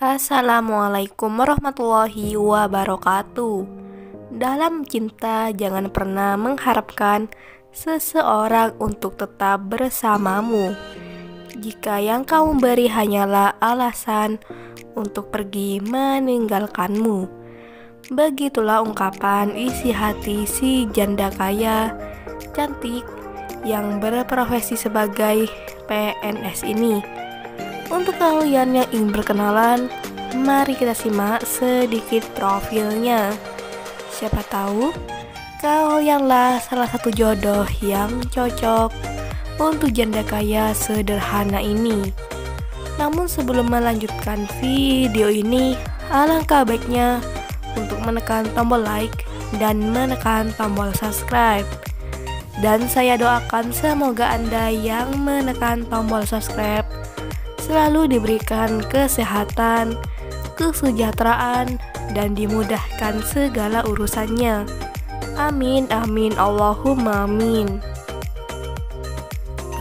Assalamualaikum warahmatullahi wabarakatuh. Dalam cinta, jangan pernah mengharapkan seseorang untuk tetap bersamamu jika yang kamu beri hanyalah alasan untuk pergi meninggalkanmu. Begitulah ungkapan isi hati si janda kaya cantik yang berprofesi sebagai PNS ini. Untuk kalian yang ingin berkenalan, mari kita simak sedikit profilnya. Siapa tahu kalianlah salah satu jodoh yang cocok untuk janda kaya sederhana ini. Namun sebelum melanjutkan video ini, alangkah baiknya untuk menekan tombol like dan menekan tombol subscribe. Dan saya doakan semoga Anda yang menekan tombol subscribe selalu diberikan kesehatan, kesejahteraan, dan dimudahkan segala urusannya. Amin, amin, Allahumma amin.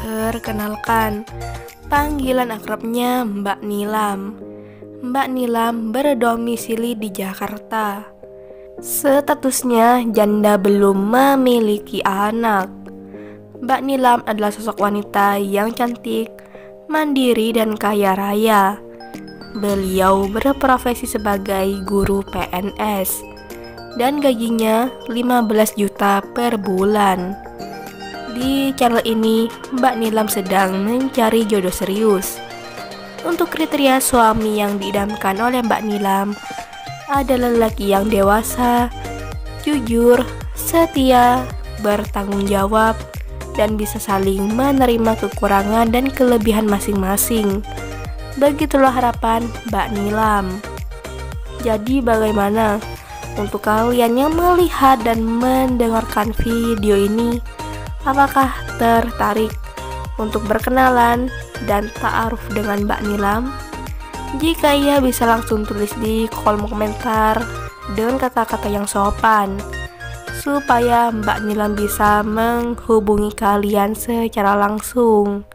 Perkenalkan, panggilan akrabnya Mbak Nilam. Mbak Nilam berdomisili di Jakarta. Statusnya janda belum memiliki anak. Mbak Nilam adalah sosok wanita yang cantik, mandiri, dan kaya raya. Beliau berprofesi sebagai guru PNS dan gajinya 15 juta per bulan. Di channel ini, Mbak Nilam sedang mencari jodoh serius. Untuk kriteria suami yang diidamkan oleh Mbak Nilam adalah lelaki yang dewasa, jujur, setia, bertanggung jawab, dan bisa saling menerima kekurangan dan kelebihan masing-masing. Begitulah harapan Mbak Nilam. Jadi bagaimana untuk kalian yang melihat dan mendengarkan video ini? Apakah tertarik untuk berkenalan dan ta'aruf dengan Mbak Nilam? Jika iya, bisa langsung tulis di kolom komentar dengan kata-kata yang sopan supaya Mbak Nilam bisa menghubungi kalian secara langsung.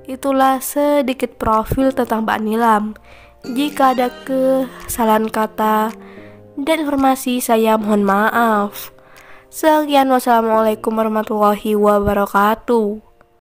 Itulah sedikit profil tentang Mbak Nilam. Jika ada kesalahan kata dan informasi, saya mohon maaf. Sekian, wassalamualaikum warahmatullahi wabarakatuh.